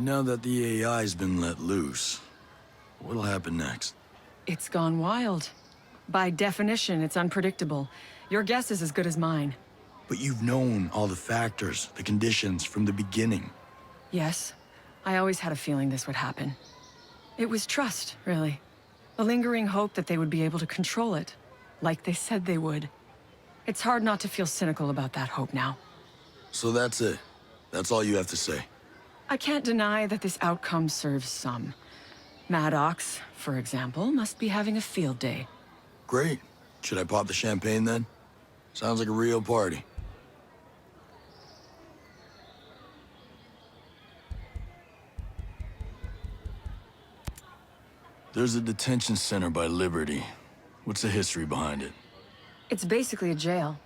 Now that the AI's been let loose, what'll happen next? It's gone wild. By definition, it's unpredictable. Your guess is as good as mine. But you've known all the factors, the conditions from the beginning. Yes, I always had a feeling this would happen. It was trust, really. A lingering hope that they would be able to control it, like they said they would. It's hard not to feel cynical about that hope now. So that's it. That's all you have to say. I can't deny that this outcome serves some. Maddox, for example, must be having a field day. Great. Should I pop the champagne then? Sounds like a real party. There's a detention center by Liberty. What's the history behind it? It's basically a jail.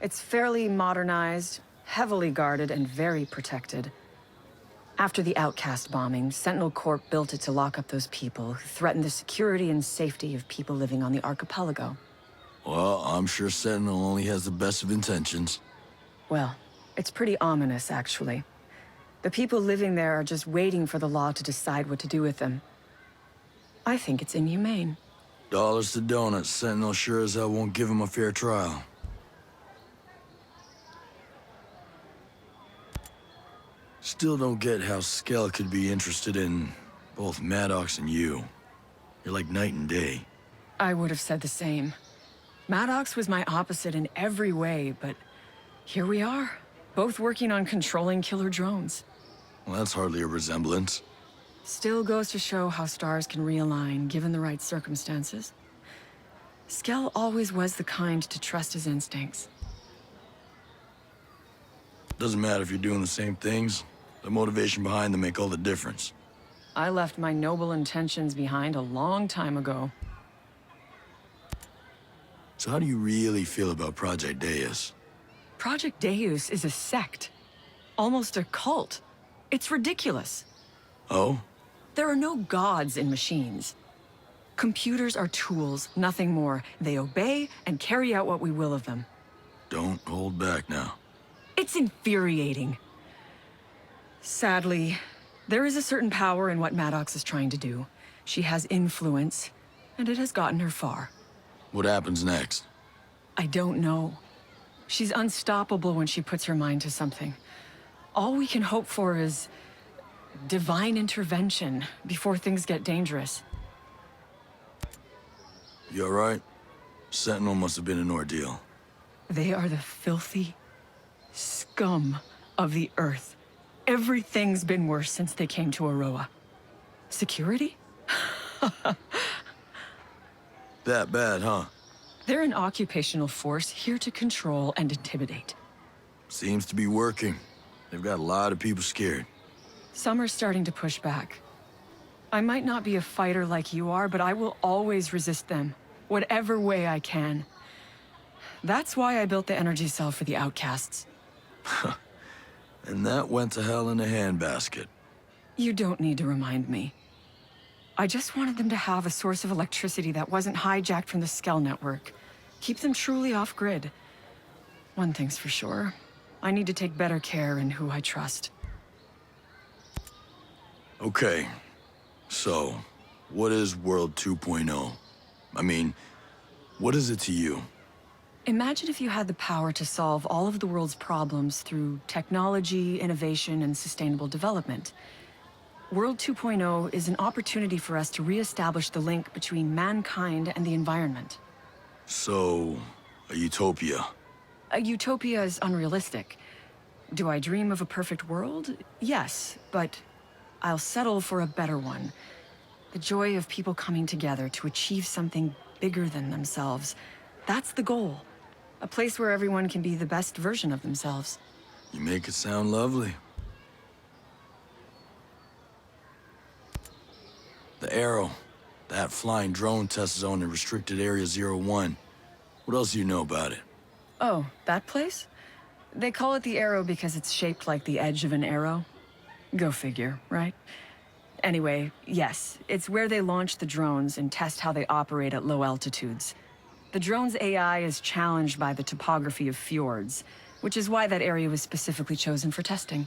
It's fairly modernized, heavily guarded, and very protected. After the Outcast bombing, Sentinel Corp built it to lock up those people who threatened the security and safety of people living on the archipelago. Well, I'm sure Sentinel only has the best of intentions. Well, it's pretty ominous, actually. The people living there are just waiting for the law to decide what to do with them. I think it's inhumane. Dollars to donuts, Sentinel sure as hell won't give him a fair trial. Still don't get how Skell could be interested in both Maddox and you. You're like night and day. I would have said the same. Maddox was my opposite in every way, but here we are, both working on controlling killer drones. Well, that's hardly a resemblance. Still goes to show how stars can realign given the right circumstances. Skell always was the kind to trust his instincts. Doesn't matter if you're doing the same things. The motivation behind them make all the difference. I left my noble intentions behind a long time ago. So how do you really feel about Project Deus? Project Deus is a sect. Almost a cult. It's ridiculous. Oh? There are no gods in machines. Computers are tools, nothing more. They obey and carry out what we will of them. Don't hold back now. It's infuriating. Sadly, there is a certain power in what Maddox is trying to do. She has influence, and it has gotten her far. What happens next? I don't know. She's unstoppable when she puts her mind to something. All we can hope for is divine intervention before things get dangerous. You all right? Sentinel must have been an ordeal. They are the filthy scum of the earth. Everything's been worse since they came to Aroa. Security? That bad, huh? They're an occupational force here to control and intimidate. Seems to be working. They've got a lot of people scared. Some are starting to push back. I might not be a fighter like you are, but I will always resist them, whatever way I can. That's why I built the energy cell for the outcasts. And that went to hell in a handbasket. You don't need to remind me. I just wanted them to have a source of electricity that wasn't hijacked from the Skell network. Keep them truly off-grid. One thing's for sure. I need to take better care in who I trust. Okay. So, what is World 2.0? I mean, what is it to you? Imagine if you had the power to solve all of the world's problems through technology, innovation, and sustainable development. World 2.0 is an opportunity for us to re-establish the link between mankind and the environment. So, a utopia. A utopia is unrealistic. Do I dream of a perfect world? Yes, but I'll settle for a better one. The joy of people coming together to achieve something bigger than themselves. That's the goal. A place where everyone can be the best version of themselves. You make it sound lovely. The Arrow. That flying drone test zone in restricted area 01. What else do you know about it? Oh, that place? They call it the Arrow because it's shaped like the edge of an arrow. Go figure, right? Anyway, yes, it's where they launch the drones and test how they operate at low altitudes. The drone's AI is challenged by the topography of fjords, which is why that area was specifically chosen for testing.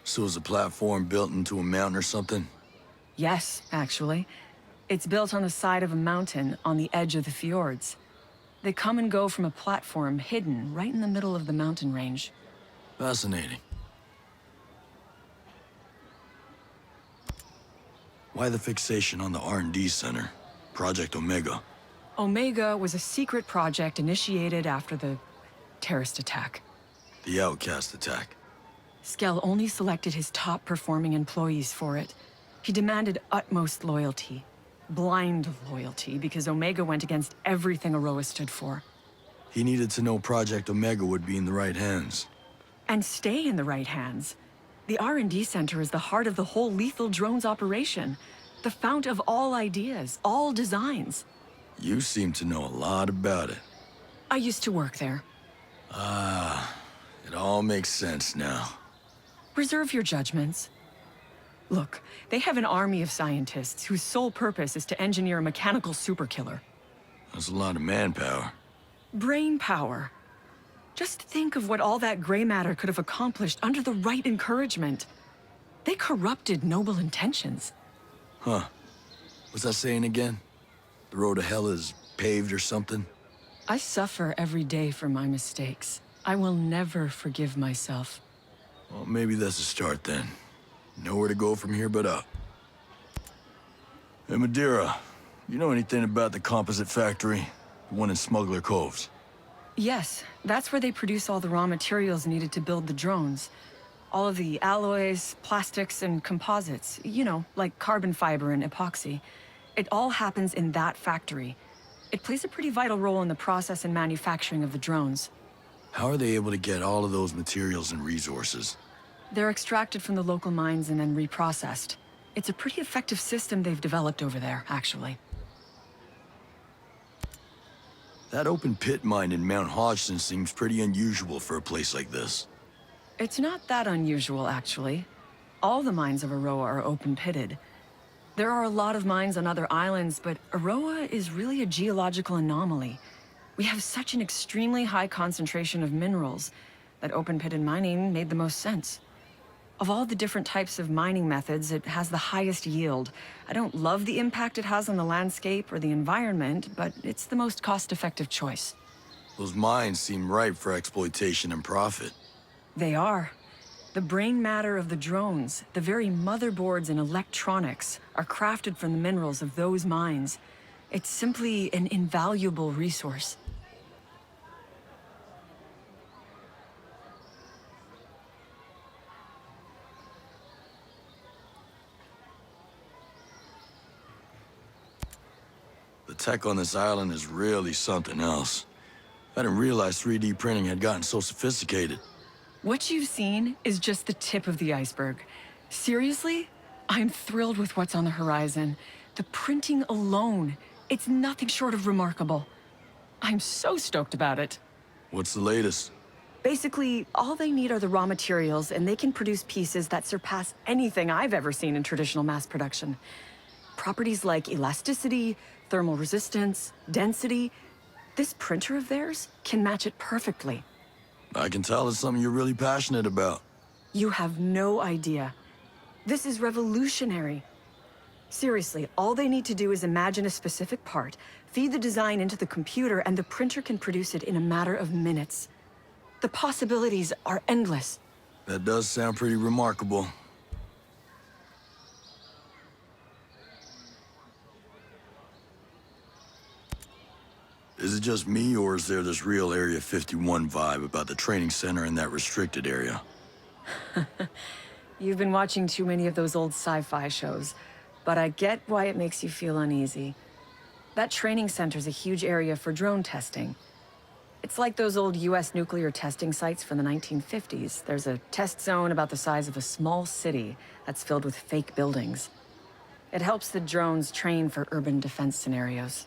So is the platform built into a mountain or something? Yes, actually. It's built on the side of a mountain on the edge of the fjords. They come and go from a platform hidden right in the middle of the mountain range. Fascinating. Why the fixation on the R&D center? Project Omega. Omega was a secret project initiated after the terrorist attack. The Outcast attack. Skell only selected his top-performing employees for it. He demanded utmost loyalty. Blind loyalty, because Omega went against everything Aroa stood for. He needed to know Project Omega would be in the right hands. And stay in the right hands. The R&D Center is the heart of the whole lethal drones operation. The fount of all ideas, all designs. You seem to know a lot about it. I used to work there. It all makes sense now. Reserve your judgments. Look, they have an army of scientists whose sole purpose is to engineer a mechanical superkiller. That's a lot of manpower. Brain power. Just think of what all that gray matter could have accomplished under the right encouragement. They corrupted noble intentions. Huh. What's that saying again? The road to hell is paved or something? I suffer every day for my mistakes. I will never forgive myself. Well, maybe that's a start then. Nowhere to go from here but up. Hey, Madeira, you know anything about the composite factory? The one in Smuggler Coves? Yes, that's where they produce all the raw materials needed to build the drones. All of the alloys, plastics, and composites. You know, like carbon fiber and epoxy. It all happens in that factory. It plays a pretty vital role in the process and manufacturing of the drones. How are they able to get all of those materials and resources? They're extracted from the local mines and then reprocessed. It's a pretty effective system they've developed over there, actually. That open pit mine in Mount Hodgson seems pretty unusual for a place like this. It's not that unusual, actually. All the mines of Aroa are open-pitted. There are a lot of mines on other islands, but Aroa is really a geological anomaly. We have such an extremely high concentration of minerals that open-pitted mining made the most sense. Of all the different types of mining methods, it has the highest yield. I don't love the impact it has on the landscape or the environment, but it's the most cost-effective choice. Those mines seem ripe for exploitation and profit. They are. The brain matter of the drones, the very motherboards and electronics, are crafted from the minerals of those mines. It's simply an invaluable resource. The tech on this island is really something else. I didn't realize 3D printing had gotten so sophisticated. What you've seen is just the tip of the iceberg. Seriously, I'm thrilled with what's on the horizon. The printing alone, it's nothing short of remarkable. I'm so stoked about it. What's the latest? Basically, all they need are the raw materials, and they can produce pieces that surpass anything I've ever seen in traditional mass production. Properties like elasticity, thermal resistance, density. This printer of theirs can match it perfectly. I can tell it's something you're really passionate about. You have no idea. This is revolutionary. Seriously, all they need to do is imagine a specific part, feed the design into the computer, and the printer can produce it in a matter of minutes. The possibilities are endless. That does sound pretty remarkable. Is it just me, or is there this real Area 51 vibe about the training center in that restricted area? You've been watching too many of those old sci-fi shows, but I get why it makes you feel uneasy. That training center's a huge area for drone testing. It's like those old US nuclear testing sites from the 1950s. There's a test zone about the size of a small city that's filled with fake buildings. It helps the drones train for urban defense scenarios.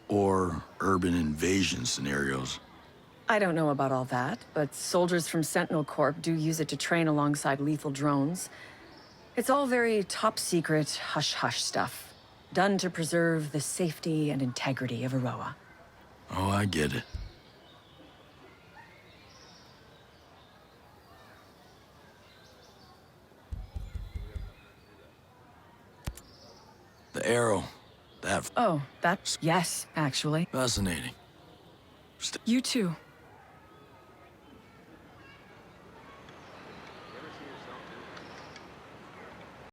Or urban invasion scenarios? I don't know about all that, but soldiers from Sentinel Corp do use it to train alongside lethal drones. It's all very top-secret, hush-hush stuff, done to preserve the safety and integrity of Aroa. Oh, I get it. The arrow. That Oh, that's... Yes, actually. fascinating. You too.